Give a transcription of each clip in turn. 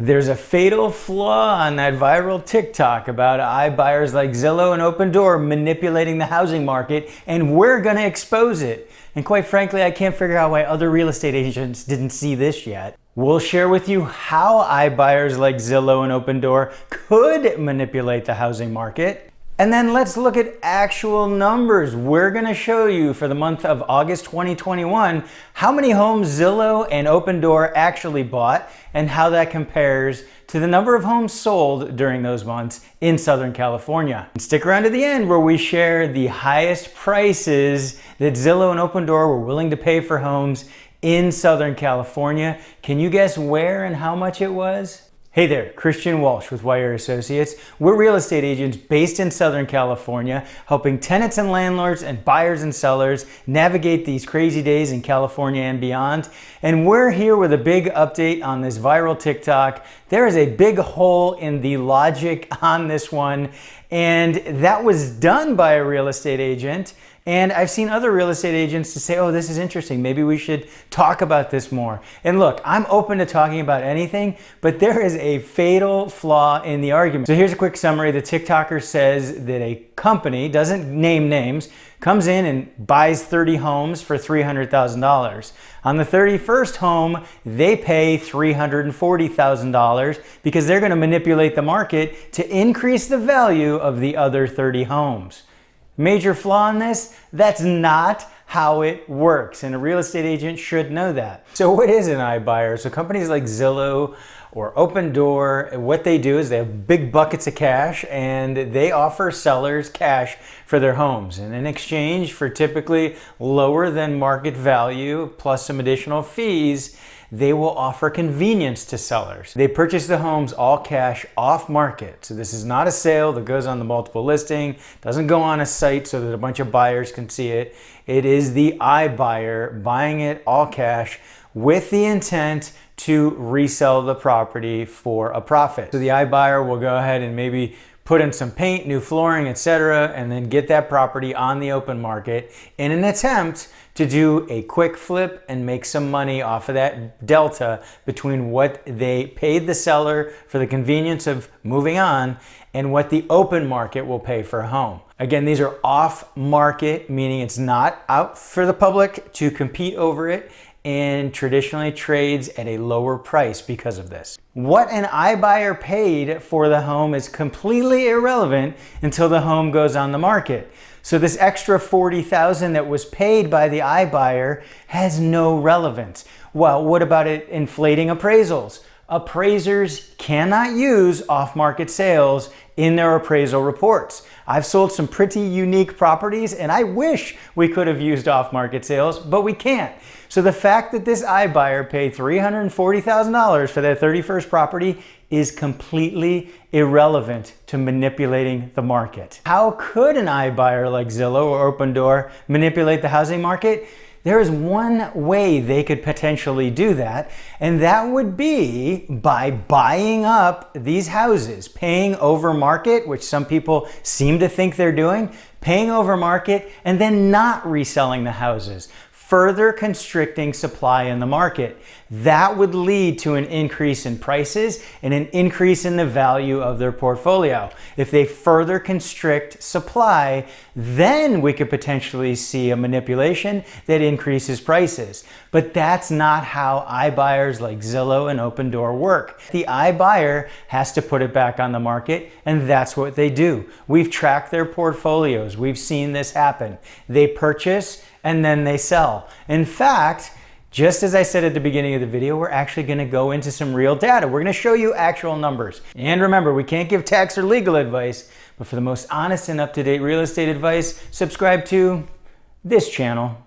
There's a fatal flaw on that viral TikTok about iBuyers like Zillow and Opendoor manipulating the housing market, and we're gonna expose it. And quite frankly, I can't figure out why other real estate agents didn't see this yet. We'll share with you how iBuyers like Zillow and Opendoor could manipulate the housing market. And then let's look at actual numbers. We're gonna show you for the month of August 2021 how many homes Zillow and Opendoor actually bought and how that compares to the number of homes sold during those months in Southern California. And stick around to the end where we share the highest prices that Zillow and Opendoor were willing to pay for homes in Southern California. Can you guess where and how much it was? Hey there, Christian Walsh with Wire Associates. We're real estate agents based in Southern California, helping tenants and landlords and buyers and sellers navigate these crazy days in California and beyond. And we're here with a big update on this viral TikTok. There is a big hole in the logic on this one, and that was done by a real estate agent. And I've seen other real estate agents to say, oh, this is interesting. Maybe we should talk about this more. And look, I'm open to talking about anything, but there is a fatal flaw in the argument. So here's a quick summary. The TikToker says that a company, doesn't name names, comes in and buys 30 homes for $300,000. On the 31st home, they pay $340,000 because they're going to manipulate the market to increase the value of the other 30 homes. Major flaw in this? That's not how it works, and a real estate agent should know that. So what is an iBuyer? So companies like Zillow or Opendoor, what they do is they have big buckets of cash and they offer sellers cash for their homes. And in exchange for typically lower than market value plus some additional fees, they will offer convenience to sellers. They purchase the homes all cash off market. So this is not a sale that goes on the multiple listing, doesn't go on a site so that a bunch of buyers can see it. It is the iBuyer buying it all cash with the intent to resell the property for a profit. So the iBuyer will go ahead and maybe put in some paint, new flooring, etc., and then get that property on the open market in an attempt to do a quick flip and make some money off of that delta between what they paid the seller for the convenience of moving on and what the open market will pay for a home. Again, these are off market, meaning it's not out for the public to compete over it, and traditionally trades at a lower price because of this. What an iBuyer paid for the home is completely irrelevant until the home goes on the market. So this extra $40,000 that was paid by the iBuyer has no relevance. Well, what about it inflating appraisals? Appraisers cannot use off-market sales in their appraisal reports. I've sold some pretty unique properties and I wish we could have used off-market sales, but we can't. So the fact that this iBuyer paid $340,000 for that 31st property is completely irrelevant to manipulating the market. How could an iBuyer like Zillow or Opendoor manipulate the housing market? There is one way they could potentially do that, and that would be by buying up these houses, paying over market, which some people seem to think they're doing, paying over market, and then not reselling the houses, further constricting supply in the market. That would lead to an increase in prices and an increase in the value of their portfolio. If they further constrict supply, then we could potentially see a manipulation that increases prices. But that's not how iBuyers like Zillow and Opendoor work. The iBuyer has to put it back on the market, and that's what they do. We've tracked their portfolios. We've seen this happen. They purchase and then they sell. In fact, just as I said at the beginning of the video, we're actually gonna go into some real data. We're gonna show you actual numbers. And remember, we can't give tax or legal advice, but for the most honest and up-to-date real estate advice, subscribe to this channel.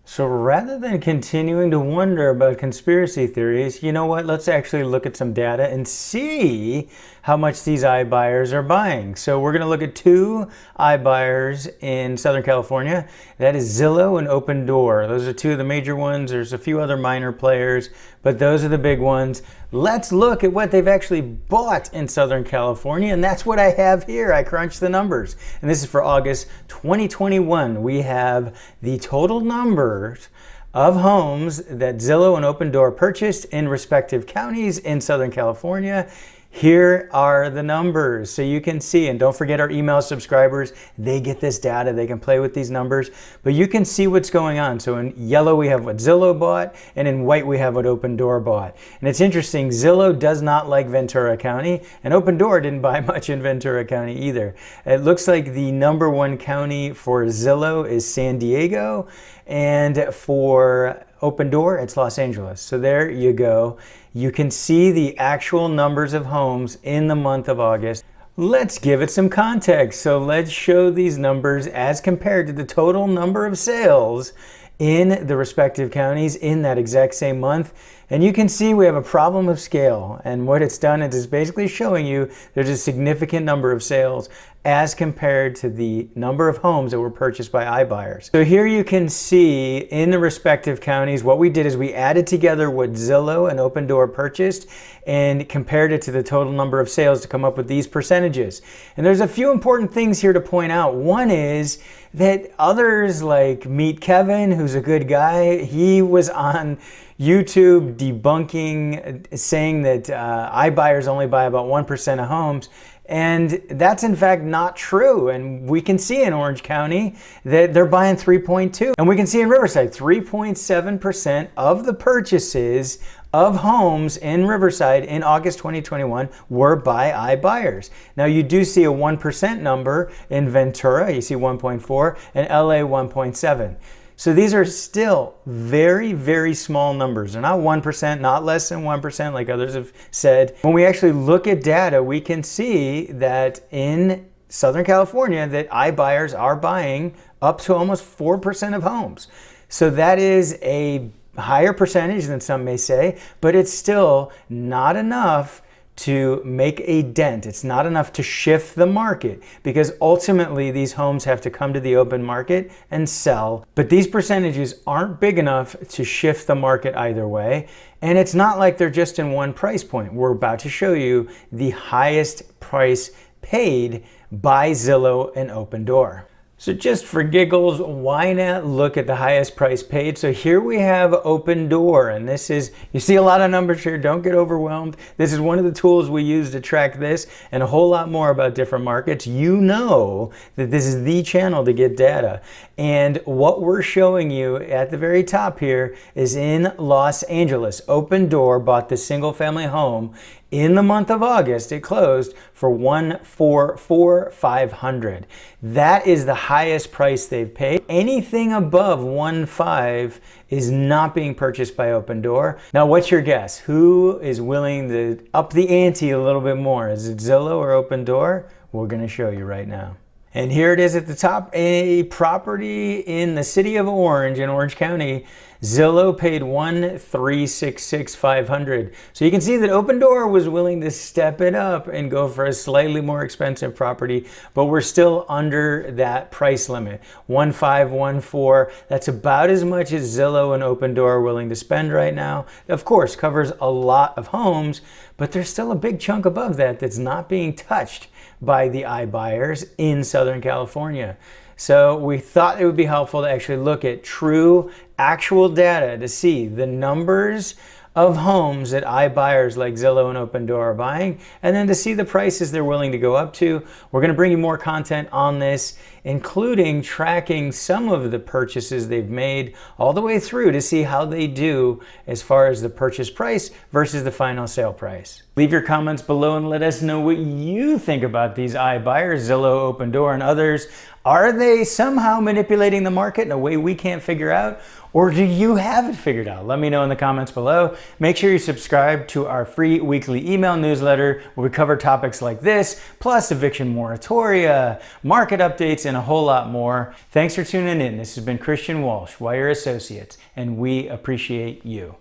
So rather than continuing to wonder about conspiracy theories, you know what? Let's actually look at some data and see how much these iBuyers are buying. So we're gonna look at two iBuyers in Southern California. That is Zillow and Opendoor. Those are two of the major ones. There's a few other minor players, but those are the big ones. Let's look at what they've actually bought in Southern California, and that's what I have here. I crunched the numbers, and this is for August 2021. We have the total numbers of homes that Zillow and Opendoor purchased in respective counties in Southern California. Here are the numbers so you can see, and don't forget our email subscribers, they get this data, they can play with these numbers, but you can see what's going on. So in yellow we have what Zillow bought, and in white we have what Opendoor bought. And it's interesting, Zillow does not like Ventura County, and Opendoor didn't buy much in Ventura County either. It looks like the #1 county for Zillow is San Diego, and for Opendoor, it's Los Angeles. So there you go. You can see the actual numbers of homes in the month of August. Let's give it some context. So let's show these numbers as compared to the total number of sales in the respective counties in that exact same month. And you can see we have a problem of scale. And what it's done is it's basically showing you there's a significant number of sales as compared to the number of homes that were purchased by iBuyers. So here you can see in the respective counties, what we did is we added together what Zillow and Opendoor purchased and compared it to the total number of sales to come up with these percentages. And there's a few important things here to point out. One is that others like Meet Kevin, who's a good guy, he was on YouTube debunking, saying that iBuyers only buy about 1% of homes. And that's in fact not true. And we can see in Orange County that they're buying 3.2. And we can see in Riverside, 3.7% of the purchases of homes in Riverside in August 2021 were by iBuyers. Now you do see a 1% number in Ventura, you see 1.4, and LA 1.7. So these are still very, very small numbers. They're not 1%, not less than 1% like others have said. When we actually look at data, we can see that in Southern California that iBuyers are buying up to almost 4% of homes. So that is a higher percentage than some may say, but it's still not enough to make a dent. It's not enough to shift the market because ultimately these homes have to come to the open market and sell. But these percentages aren't big enough to shift the market either way. And it's not like they're just in one price point. We're about to show you the highest price paid by Zillow and Opendoor. So just for giggles, why not look at the highest price paid? So here we have Opendoor, and this is, you see a lot of numbers here, don't get overwhelmed. This is one of the tools we use to track this and a whole lot more about different markets. You know that this is the channel to get data. And what we're showing you at the very top here is in Los Angeles. Opendoor bought the single family home in the month of August. It closed for $144,500. That is the highest price they've paid. Anything above 1.5 is not being purchased by Opendoor. Now, what's your guess? Who is willing to up the ante a little bit more? Is it Zillow or Opendoor? We're going to show you right now. And here it is at the top, a property in the city of Orange, in Orange County. Zillow paid $1,366,500. So you can see that Opendoor was willing to step it up and go for a slightly more expensive property, but we're still under that price limit. 1.5, 1.4, that's about as much as Zillow and Opendoor are willing to spend right now. Of course, covers a lot of homes, but there's still a big chunk above that that's not being touched by the iBuyers in Southern California. So we thought it would be helpful to actually look at true, actual data to see the numbers of homes that iBuyers like Zillow and Opendoor are buying, and then to see the prices they're willing to go up to. We're going to bring you more content on this, including tracking some of the purchases they've made all the way through to see how they do as far as the purchase price versus the final sale price. Leave your comments below and let us know what you think about these iBuyers, Zillow, Opendoor, and others. Are they somehow manipulating the market in a way we can't figure out? Or do you have it figured out? Let me know in the comments below. Make sure you subscribe to our free weekly email newsletter where we cover topics like this, plus eviction moratoria, market updates, and a whole lot more. Thanks for tuning in. This has been Christian Walsh, Wire Associates, and we appreciate you.